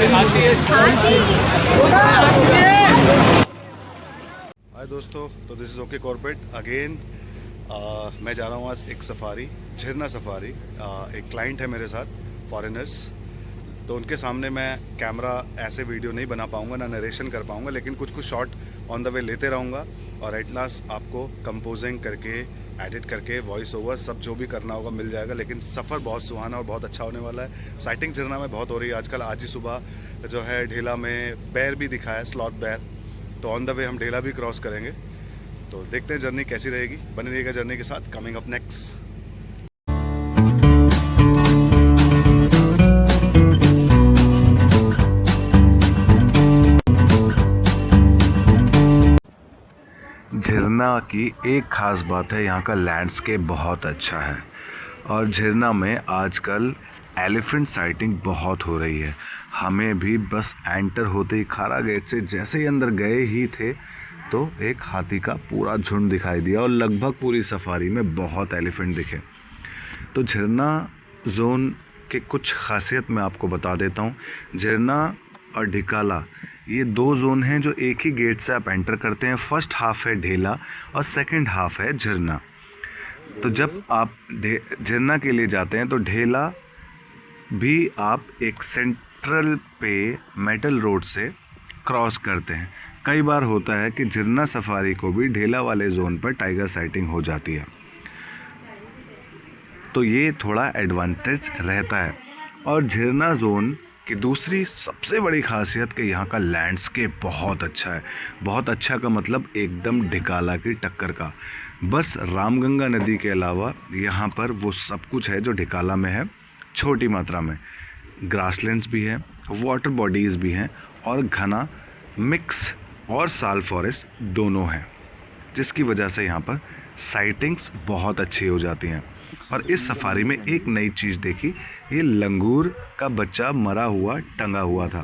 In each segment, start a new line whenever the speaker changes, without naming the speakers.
हाय दोस्तों, तो this is okay corporate again. मैं जा रहा हूँ आज एक सफारी, झरना सफारी। एक क्लाइंट है मेरे साथ, फॉरेनर्स। तो उनके सामने मैं कैमरा ऐसे वीडियो नहीं बना पाऊँगा, ना नरेशन कर पाऊँगा, लेकिन कुछ कुछ शॉट ऑन द वे लेते रहूँगा और एट लास्ट आपको कंपोजिंग करके, एडिट करके, वॉइस ओवर सब जो भी करना होगा मिल जाएगा। लेकिन सफ़र बहुत सुहाना और बहुत अच्छा होने वाला है। साइटिंग झरना में बहुत हो रही है आजकल। आज ही सुबह जो है ढेला में बैर भी दिखा है, स्लॉथ बैर। तो ऑन द वे हम ढेला भी क्रॉस करेंगे। तो देखते हैं जर्नी कैसी रहेगी। बने रहिएगा जर्नी के साथ। कमिंग अप नेक्स्ट, झरना की एक ख़ास बात है, यहाँ का लैंडस्केप बहुत अच्छा है। और झरना में आजकल एलिफेंट साइटिंग बहुत हो रही है। हमें भी बस एंटर होते ही खारा गेट से जैसे ही अंदर गए ही थे तो एक हाथी का पूरा झुंड दिखाई दिया और लगभग पूरी सफारी में बहुत एलिफेंट दिखे। तो झरना जोन के कुछ खासियत मैं आपको बता देता हूँ। झरना और ढिकाला ये दो जोन हैं जो एक ही गेट से आप एंटर करते हैं। फर्स्ट हाफ है ढेला और सेकंड हाफ है झरना। तो जब आप झरना के लिए जाते हैं तो ढेला भी आप एक सेंट्रल पे मेटल रोड से क्रॉस करते हैं। कई बार होता है कि झरना सफारी को भी ढेला वाले जोन पर टाइगर साइटिंग हो जाती है, तो ये थोड़ा एडवांटेज रहता है। और झरना जोन की दूसरी सबसे बड़ी खासियत कि यहाँ का लैंडस्केप बहुत अच्छा है। बहुत अच्छा का मतलब एकदम ढिकाला की टक्कर का। बस रामगंगा नदी के अलावा यहाँ पर वो सब कुछ है जो ढिकाला में है, छोटी मात्रा में। ग्रासलैंड्स भी हैं, वाटर बॉडीज़ भी हैं और घना मिक्स और साल फॉरेस्ट दोनों हैं, जिसकी वजह से यहाँ पर साइटिंग्स बहुत अच्छी हो जाती हैं। और इस सफारी में एक नई चीज़ देखी, ये लंगूर का बच्चा मरा हुआ टंगा हुआ था।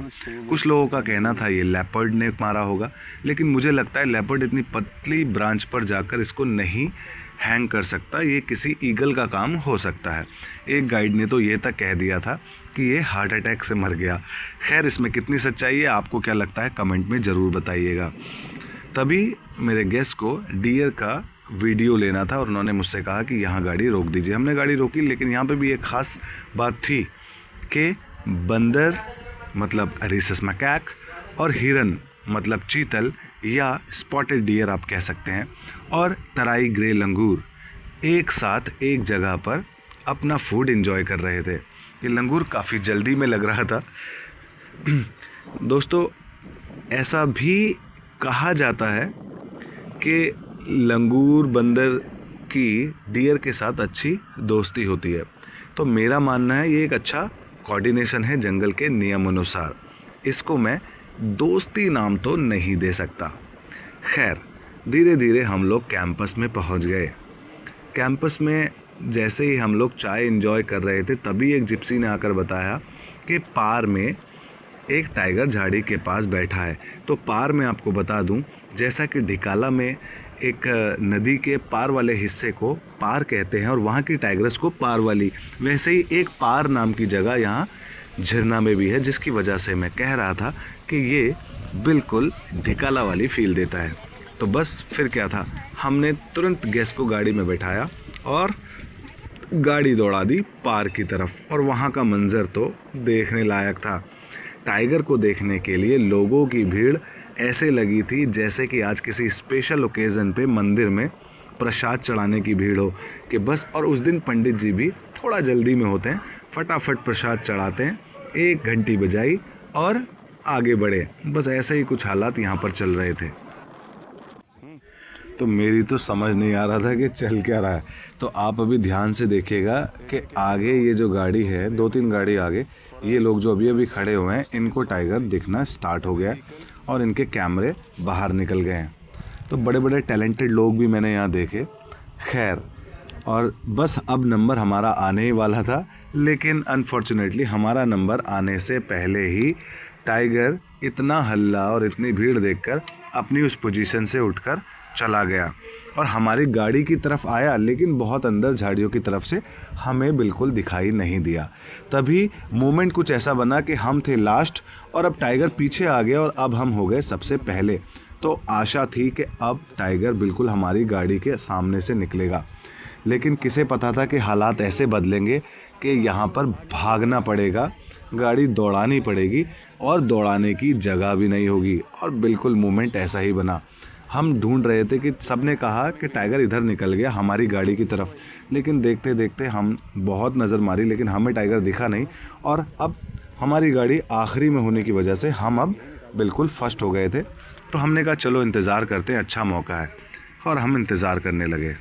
कुछ लोगों का कहना था ये लेपर्ड ने मारा होगा, लेकिन मुझे लगता है लेपर्ड इतनी पतली ब्रांच पर जाकर इसको नहीं हैंग कर सकता। ये किसी ईगल का काम हो सकता है। एक गाइड ने तो ये तक कह दिया था कि ये हार्ट अटैक से मर गया। खैर, इसमें कितनी सच्चाई है, आपको क्या लगता है कमेंट में ज़रूर बताइएगा। तभी मेरे गेस्ट को डियर का वीडियो लेना था और उन्होंने मुझसे कहा कि यहाँ गाड़ी रोक दीजिए। हमने गाड़ी रोकी, लेकिन यहाँ पे भी एक ख़ास बात थी कि बंदर मतलब रिसस मैकैक और हिरन मतलब चीतल या स्पॉटेड डियर आप कह सकते हैं, और तराई ग्रे लंगूर एक साथ एक जगह पर अपना फूड एंजॉय कर रहे थे। ये लंगूर काफ़ी जल्दी में लग रहा था। दोस्तों, ऐसा भी कहा जाता है कि लंगूर बंदर की डियर के साथ अच्छी दोस्ती होती है। तो मेरा मानना है ये एक अच्छा कोऑर्डिनेशन है जंगल के नियम अनुसार। इसको मैं दोस्ती नाम तो नहीं दे सकता। खैर, धीरे धीरे हम लोग कैंपस में पहुंच गए। कैंपस में जैसे ही हम लोग चाय एंजॉय कर रहे थे, तभी एक जिप्सी ने आकर बताया कि पार में एक टाइगर झाड़ी के पास बैठा है। तो पार में आपको बता दूं, जैसा कि ढिकाला में एक नदी के पार वाले हिस्से को पार कहते हैं और वहाँ की टाइग्रेस को पार वाली, वैसे ही एक पार नाम की जगह यहाँ झरना में भी है, जिसकी वजह से मैं कह रहा था कि ये बिल्कुल ढिकाला वाली फील देता है। तो बस फिर क्या था, हमने तुरंत गेस्ट को गाड़ी में बैठाया और गाड़ी दौड़ा दी पार की तरफ। और वहाँ का मंजर तो देखने लायक था। टाइगर को देखने के लिए लोगों की भीड़ ऐसे लगी थी जैसे कि आज किसी स्पेशल ओकेज़न पे मंदिर में प्रसाद चढ़ाने की भीड़ हो कि बस। और उस दिन पंडित जी भी थोड़ा जल्दी में होते हैं, फटाफट प्रसाद चढ़ाते हैं, एक घंटी बजाई और आगे बढ़े। बस ऐसे ही कुछ हालात यहाँ पर चल रहे थे। तो मेरी तो समझ नहीं आ रहा था कि चल क्या रहा है। तो आप अभी ध्यान से देखिएगा कि आगे ये जो गाड़ी है, 2-3 गाड़ी आगे, ये लोग जो अभी अभी खड़े हुए हैं, इनको टाइगर दिखना स्टार्ट हो गया और इनके कैमरे बाहर निकल गए हैं। तो बड़े बड़े टैलेंटेड लोग भी मैंने यहाँ देखे। खैर, और बस अब नंबर हमारा आने ही वाला था, लेकिन अनफॉर्चुनेटली हमारा नंबर आने से पहले ही टाइगर इतना हल्ला और इतनी भीड़ देखकर अपनी उस पोजीशन से उठकर चला गया। और हमारी गाड़ी की तरफ आया, लेकिन बहुत अंदर झाड़ियों की तरफ से हमें बिल्कुल दिखाई नहीं दिया। तभी मोमेंट कुछ ऐसा बना कि हम थे लास्ट और अब टाइगर पीछे आ गया और अब हम हो गए सबसे पहले। तो आशा थी कि अब टाइगर बिल्कुल हमारी गाड़ी के सामने से निकलेगा, लेकिन किसे पता था कि हालात ऐसे बदलेंगे कि यहाँ पर भागना पड़ेगा, गाड़ी दौड़ानी पड़ेगी और दौड़ाने की जगह भी नहीं होगी। और बिल्कुल मोमेंट ऐसा ही बना। हम ढूंढ रहे थे कि सबने कहा कि टाइगर इधर निकल गया हमारी गाड़ी की तरफ, लेकिन देखते देखते हम बहुत नज़र मारी लेकिन हमें टाइगर दिखा नहीं। और अब हमारी गाड़ी आखिरी में होने की वजह से हम अब बिल्कुल फर्स्ट हो गए थे। तो हमने कहा चलो इंतज़ार करते हैं, अच्छा मौका है, और हम इंतज़ार करने लगे।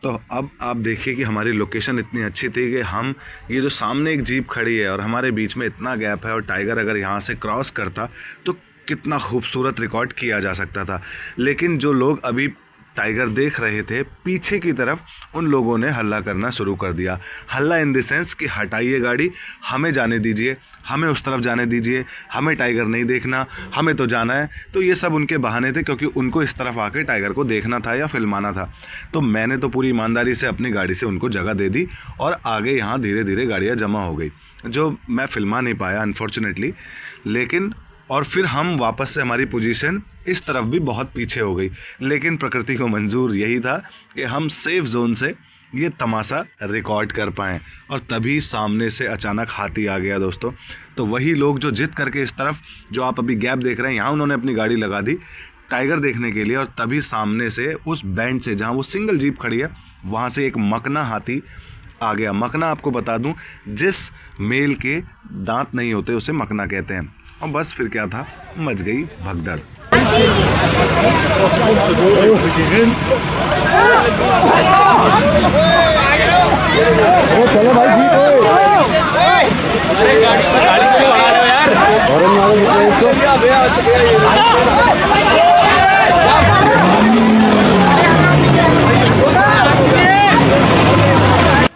तो अब आप देखिए कि हमारी लोकेशन इतनी अच्छी थी कि हम ये जो सामने एक जीप खड़ी है और हमारे बीच में इतना गैप है, और टाइगर अगर यहाँ से क्रॉस करता तो कितना खूबसूरत रिकॉर्ड किया जा सकता था। लेकिन जो लोग अभी टाइगर देख रहे थे पीछे की तरफ, उन लोगों ने हल्ला करना शुरू कर दिया। हल्ला इन द सेंस कि हटाइए गाड़ी, हमें जाने दीजिए, हमें उस तरफ जाने दीजिए, हमें टाइगर नहीं देखना, हमें तो जाना है। तो ये सब उनके बहाने थे, क्योंकि उनको इस तरफ आके टाइगर को देखना था या फिल्माना था। तो मैंने तो पूरी ईमानदारी से अपनी गाड़ी से उनको जगह दे दी और आगे यहाँ धीरे धीरे गाड़ियाँ जमा हो गई, जो मैं फिल्मा नहीं पाया अनफॉर्चुनेटली। लेकिन और फिर हम वापस से हमारी पोजीशन इस तरफ भी बहुत पीछे हो गई, लेकिन प्रकृति को मंजूर यही था कि हम सेफ जोन से ये तमाशा रिकॉर्ड कर पाएँ। और तभी सामने से अचानक हाथी आ गया दोस्तों। तो वही लोग जो जिद करके इस तरफ जो आप अभी गैप देख रहे हैं, यहाँ उन्होंने अपनी गाड़ी लगा दी टाइगर देखने के लिए, और तभी सामने से उस बैंड से जहाँ वो सिंगल जीप खड़ी है वहाँ से एक मकना हाथी आ गया। मकना आपको बता दूं, जिस मेल के दांत नहीं होते उसे मकना कहते हैं। और बस फिर क्या था, मच गई भगदड़।
चलो भाई जीत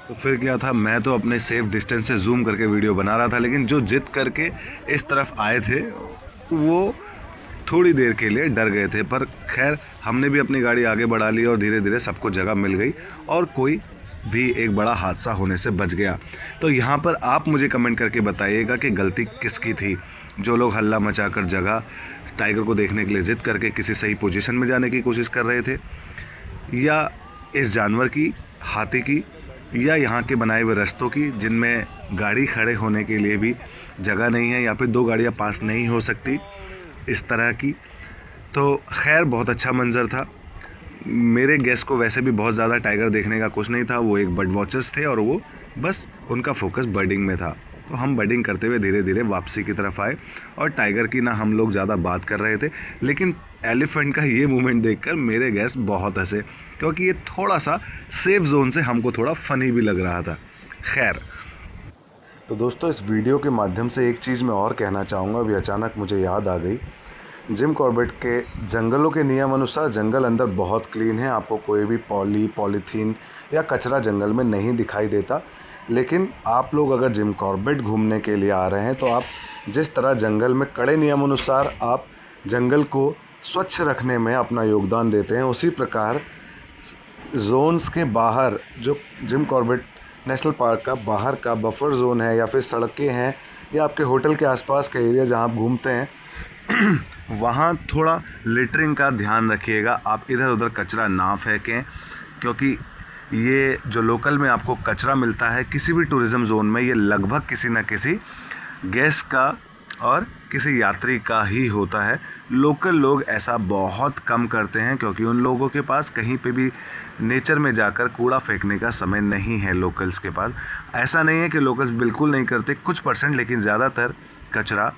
तो फिर क्या था, मैं तो अपने सेफ डिस्टेंस से जूम करके वीडियो बना रहा था, लेकिन जो जिद करके इस तरफ आए थे वो थोड़ी देर के लिए डर गए थे। पर खैर हमने भी अपनी गाड़ी आगे बढ़ा ली और धीरे धीरे सबको जगह मिल गई और कोई भी एक बड़ा हादसा होने से बच गया। तो यहाँ पर आप मुझे कमेंट करके बताइएगा कि गलती किसकी थी। जो लोग हल्ला मचाकर जगह टाइगर को देखने के लिए जिद करके किसी सही पोजीशन में जाने की कोशिश कर रहे थे, या इस जानवर की, हाथी की, या यहाँ के बनाए हुए रास्तों की जिनमें गाड़ी खड़े होने के लिए भी जगह नहीं है, या फिर दो गाड़ियाँ पास नहीं हो सकती, इस तरह की। तो खैर बहुत अच्छा मंजर था। मेरे गेस्ट को वैसे भी बहुत ज़्यादा टाइगर देखने का कुछ नहीं था, वो एक बर्ड वॉचर्स थे और वो बस उनका फोकस बर्डिंग में था। तो हम बर्डिंग करते हुए धीरे धीरे वापसी की तरफ आए और टाइगर की ना हम लोग ज़्यादा बात कर रहे थे, लेकिन एलिफेंट का ये मूवमेंट देखकर मेरे गेस्ट बहुत हंसे, क्योंकि ये थोड़ा सा सेफ जोन से हमको थोड़ा फ़नी भी लग रहा था। खैर, तो दोस्तों इस वीडियो के माध्यम से एक चीज़ मैं और कहना चाहूँगा, अभी अचानक मुझे याद आ गई। जिम कॉर्बेट के जंगलों के नियम अनुसार जंगल अंदर बहुत क्लीन है, आपको कोई भी पॉलीथीन या कचरा जंगल में नहीं दिखाई देता। लेकिन आप लोग अगर जिम कॉर्बेट घूमने के लिए आ रहे हैं तो आप जिस तरह जंगल में कड़े नियम अनुसार आप जंगल को स्वच्छ रखने में अपना योगदान देते हैं, उसी प्रकार जोन्स के बाहर जो जिम कॉर्बेट नेशनल पार्क का बाहर का बफर जोन है, या फिर सड़कें हैं, या आपके होटल के आसपास का एरिया जहाँ आप घूमते हैं वहाँ थोड़ा लिटरिंग का ध्यान रखिएगा। आप इधर उधर कचरा ना फेंकें, क्योंकि ये जो लोकल में आपको कचरा मिलता है किसी भी टूरिज़्म जोन में, ये लगभग किसी न किसी गेस्ट का और किसी यात्री का ही होता है। लोकल लोग ऐसा बहुत कम करते हैं, क्योंकि उन लोगों के पास कहीं पे भी नेचर में जाकर कूड़ा फेंकने का समय नहीं है लोकल्स के पास। ऐसा नहीं है कि लोकल्स बिल्कुल नहीं करते, कुछ %, लेकिन ज़्यादातर कचरा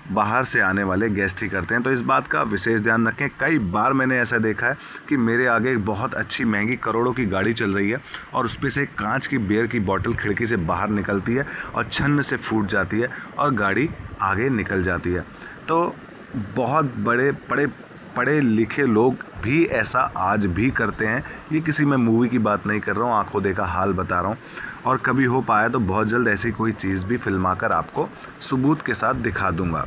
बाहर से आने वाले गेस्ट ही करते हैं। तो इस बात का विशेष ध्यान रखें। कई बार मैंने ऐसा देखा है कि मेरे आगे एक बहुत अच्छी महंगी करोड़ों की गाड़ी चल रही है और उस पर से एक कांच की बियर की बोतल खिड़की से बाहर निकलती है और छन्न से फूट जाती है और गाड़ी आगे निकल जाती है। तो बहुत बड़े पढ़े लिखे लोग भी ऐसा आज भी करते हैं। ये किसी मैं मूवी की बात नहीं कर रहा हूँ, आंखों देखा हाल बता रहा हूँ। और कभी हो पाया तो बहुत जल्द ऐसी कोई चीज़ भी फिल्मा कर आपको सबूत के साथ दिखा दूंगा।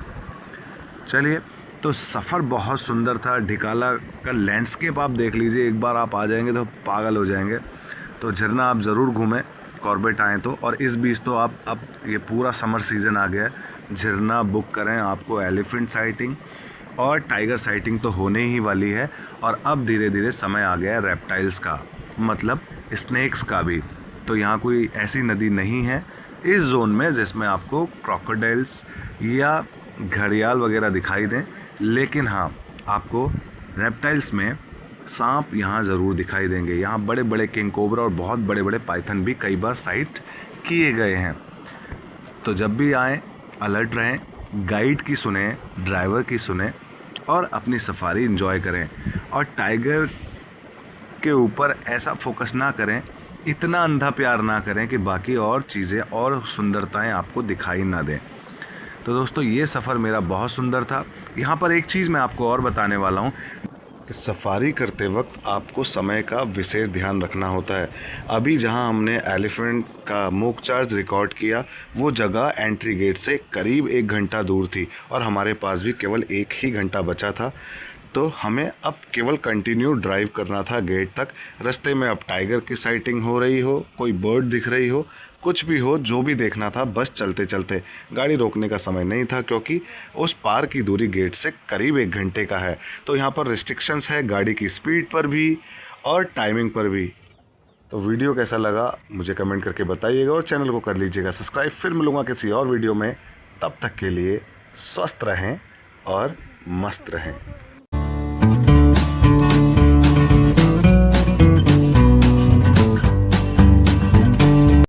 चलिए, तो सफ़र बहुत सुंदर था। ढिकाला का लैंडस्केप आप देख लीजिए, एक बार आप आ जाएंगे तो पागल हो जाएंगे। तो झरना आप ज़रूर घूमें, कॉर्बेट आएँ तो। और इस बीच तो आप अब ये पूरा समर सीज़न आ गया है, झरना बुक करें, आपको एलिफेंट साइटिंग और टाइगर साइटिंग तो होने ही वाली है। और अब धीरे धीरे समय आ गया है रेप्टाइल्स का, मतलब स्नेक्स का भी। तो यहाँ कोई ऐसी नदी नहीं है इस जोन में जिसमें आपको क्रोकोडाइल्स या घड़ियाल वगैरह दिखाई दें, लेकिन हाँ आपको रेप्टाइल्स में सांप यहाँ ज़रूर दिखाई देंगे। यहाँ बड़े बड़े किंग कोबरा और बहुत बड़े बड़े पाइथन भी कई बार साइट किए गए हैं। तो जब भी आएँ अलर्ट रहें, गाइड की सुने, ड्राइवर की सुने और अपनी सफारी एंजॉय करें। और टाइगर के ऊपर ऐसा फोकस ना करें, इतना अंधा प्यार ना करें कि बाकी और चीज़ें और सुंदरताएं आपको दिखाई ना दें। तो दोस्तों ये सफ़र मेरा बहुत सुंदर था। यहाँ पर एक चीज़ मैं आपको और बताने वाला हूँ, सफारी करते वक्त आपको समय का विशेष ध्यान रखना होता है। अभी जहां हमने एलिफेंट का मूक चार्ज रिकॉर्ड किया, वो जगह एंट्री गेट से करीब 1 घंटा दूर थी और हमारे पास भी केवल 1 ही घंटा बचा था। तो हमें अब केवल कंटिन्यू ड्राइव करना था गेट तक। रास्ते में अब टाइगर की साइटिंग हो रही हो, कोई बर्ड दिख रही हो, कुछ भी हो, जो भी देखना था बस चलते चलते। गाड़ी रोकने का समय नहीं था क्योंकि उस पार की दूरी गेट से करीब 1 घंटे का है। तो यहाँ पर रिस्ट्रिक्शंस है गाड़ी की स्पीड पर भी और टाइमिंग पर भी। तो वीडियो कैसा लगा मुझे कमेंट करके बताइएगा और चैनल को कर लीजिएगा सब्सक्राइब। फिर मिलूँगा किसी और वीडियो में, तब तक के लिए स्वस्थ रहें और मस्त रहें।